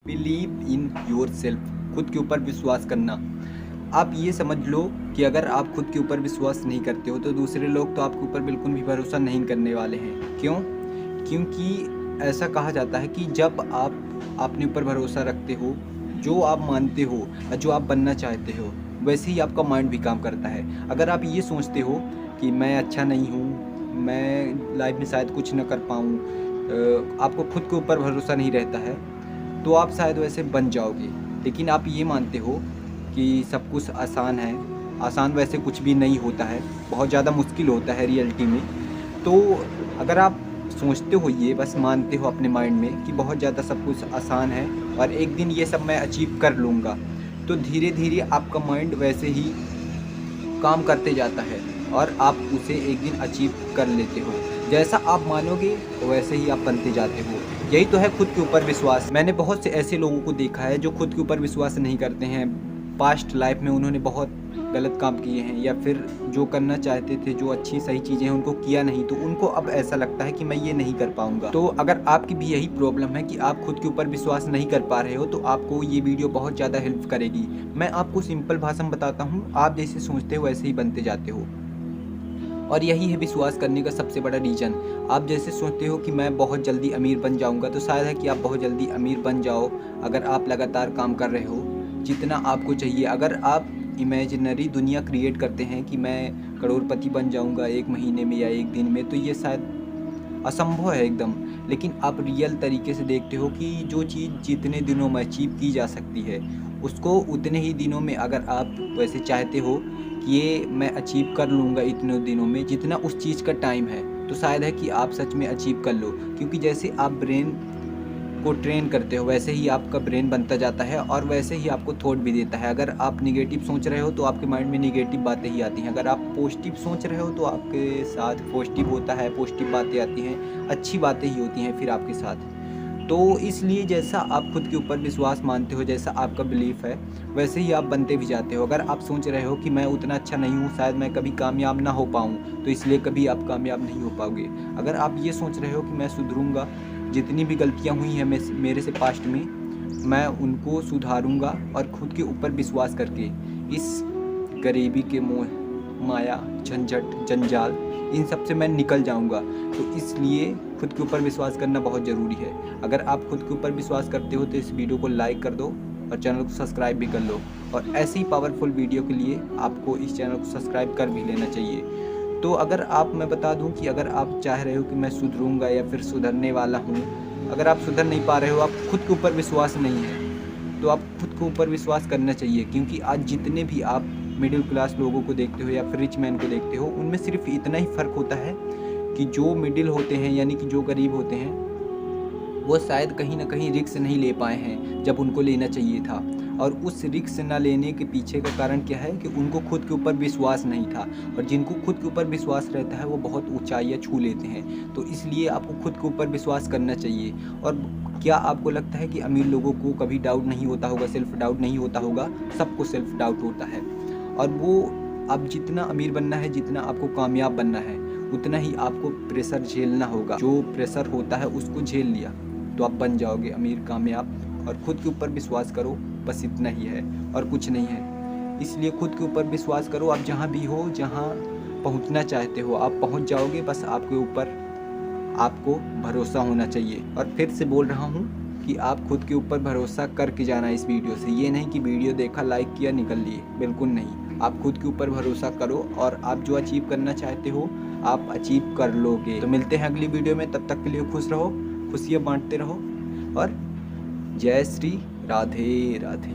Believe in your self, खुद के ऊपर विश्वास करना। आप ये समझ लो कि अगर आप खुद के ऊपर विश्वास नहीं करते हो तो दूसरे लोग तो आपके ऊपर बिल्कुल भी भरोसा नहीं करने वाले हैं। क्यों? क्योंकि ऐसा कहा जाता है कि जब आप अपने ऊपर भरोसा रखते हो, जो आप मानते हो, जो आप बनना चाहते हो, वैसे ही आपका माइंड भी काम करता है। अगर आप ये सोचते हो कि मैं अच्छा नहीं हूँ, मैं लाइफ में शायद कुछ न कर पाऊँ, आपको खुद के ऊपर भरोसा नहीं रहता है, तो आप शायद वैसे बन जाओगे। लेकिन आप ये मानते हो कि सब कुछ आसान है, आसान वैसे कुछ भी नहीं होता है, बहुत ज़्यादा मुश्किल होता है रियलिटी में। तो अगर आप सोचते हो, ये बस मानते हो अपने माइंड में कि बहुत ज़्यादा सब कुछ आसान है और एक दिन ये सब मैं अचीव कर लूँगा, तो धीरे धीरे आपका माइंड वैसे ही काम करते जाता है और आप उसे एक दिन अचीव कर लेते हो। जैसा आप मानोगे वैसे ही आप बनते जाते हो। यही तो है खुद के ऊपर विश्वास। मैंने बहुत से ऐसे लोगों को देखा है जो खुद के ऊपर विश्वास नहीं करते हैं। पास्ट लाइफ में उन्होंने बहुत गलत काम किए हैं या फिर जो करना चाहते थे, जो अच्छी सही चीज़ें हैं उनको किया नहीं, तो उनको अब ऐसा लगता है कि मैं ये नहीं कर पाऊँगा। तो अगर आपकी भी यही प्रॉब्लम है कि आप खुद के ऊपर विश्वास नहीं कर पा रहे हो, तो आपको ये वीडियो बहुत ज़्यादा हेल्प करेगी। मैं आपको सिंपल भाषा में बताता हूँ, आप जैसे सोचते हो वैसे ही बनते जाते हो। और यही है विश्वास करने का सबसे बड़ा रीज़न। आप जैसे सोचते हो कि मैं बहुत जल्दी अमीर बन जाऊंगा, तो शायद है कि आप बहुत जल्दी अमीर बन जाओ अगर आप लगातार काम कर रहे हो जितना आपको चाहिए। अगर आप इमेजिनरी दुनिया क्रिएट करते हैं कि मैं करोड़पति बन जाऊंगा 1 महीने में या 1 दिन में, तो ये शायद असंभव है एकदम। लेकिन आप रियल तरीके से देखते हो कि जो चीज़ जितने दिनों में अचीव की जा सकती है, उसको उतने ही दिनों में अगर आप वैसे चाहते हो कि ये मैं अचीव कर लूँगा इतने दिनों में, जितना उस चीज़ का टाइम है, तो शायद है कि आप सच में अचीव कर लो। क्योंकि जैसे आप ब्रेन को ट्रेन करते हो वैसे ही आपका ब्रेन बनता जाता है और वैसे ही आपको थॉट भी देता है। अगर आप निगेटिव सोच रहे हो तो आपके माइंड में निगेटिव बातें ही आती हैं। अगर आप पॉजिटिव सोच रहे हो तो आपके साथ पॉजिटिव होता है, पॉजिटिव बातें आती हैं, अच्छी बातें ही होती हैं फिर आपके साथ। तो इसलिए जैसा आप खुद के ऊपर विश्वास मानते हो, जैसा आपका बिलीफ है, वैसे ही आप बनते भी जाते हो। अगर आप सोच रहे हो कि मैं उतना अच्छा नहीं हूँ, शायद मैं कभी कामयाब ना हो पाऊँ, तो इसलिए कभी आप कामयाब नहीं हो पाओगे। अगर आप ये सोच रहे हो कि मैं सुधरूँगा, जितनी भी गलतियाँ हुई हैं मेरे से पास्ट में, मैं उनको सुधारूँगा और खुद के ऊपर विश्वास करके इस गरीबी के मोह, माया, झंझट, जंजाल, इन सब से मैं निकल जाऊँगा। तो इसलिए खुद के ऊपर विश्वास करना बहुत ज़रूरी है। अगर आप खुद के ऊपर विश्वास करते हो तो इस वीडियो को लाइक कर दो और चैनल को सब्सक्राइब भी कर लो। और ऐसी ही पावरफुल वीडियो के लिए आपको इस चैनल को सब्सक्राइब कर भी लेना चाहिए। तो अगर मैं बता दूं कि अगर आप चाह रहे हो कि मैं सुधरूंगा या फिर सुधरने वाला हूं, अगर आप सुधर नहीं पा रहे हो, आप खुद के ऊपर विश्वास नहीं है, तो आप खुद के ऊपर विश्वास करना चाहिए। क्योंकि आज जितने भी आप मिडिल क्लास लोगों को देखते हो या फिर रिच मैन को देखते हो, उनमें सिर्फ इतना ही फ़र्क होता है कि जो मिडिल होते हैं, यानी कि जो गरीब होते हैं, वो शायद कहीं ना कहीं रिस्क नहीं ले पाए हैं जब उनको लेना चाहिए था। और उस रिस्क ना लेने के पीछे का कारण क्या है कि उनको खुद के ऊपर विश्वास नहीं था। और जिनको खुद के ऊपर विश्वास रहता है वो बहुत ऊंचाइयां छू लेते हैं। तो इसलिए आपको खुद के ऊपर विश्वास करना चाहिए। और क्या आपको लगता है कि अमीर लोगों को कभी डाउट नहीं होता होगा, सेल्फ डाउट नहीं होता होगा? सबको सेल्फ डाउट होता है। और वो, अब जितना अमीर बनना है, जितना आपको कामयाब बनना है, उतना ही आपको प्रेशर झेलना होगा। जो प्रेशर होता है उसको झेल लिया तो आप बन जाओगे अमीर, कामयाब। और खुद के ऊपर विश्वास करो, बस इतना ही है और कुछ नहीं है। इसलिए खुद के ऊपर विश्वास करो। आप जहाँ भी हो, जहाँ पहुँचना चाहते हो, आप पहुँच जाओगे। बस आपके ऊपर आपको भरोसा होना चाहिए। और फिर से बोल रहा हूँ कि आप खुद के ऊपर भरोसा करके जाना इस वीडियो से। ये नहीं कि वीडियो देखा, लाइक किया, निकल लिए, बिल्कुल नहीं। आप खुद के ऊपर भरोसा करो और आप जो अचीव करना चाहते हो आप अचीव कर लोगे। तो मिलते हैं अगली वीडियो में, तब तक के लिए खुश रहो, खुशियाँ बांटते रहो और जय श्री राधे राधे।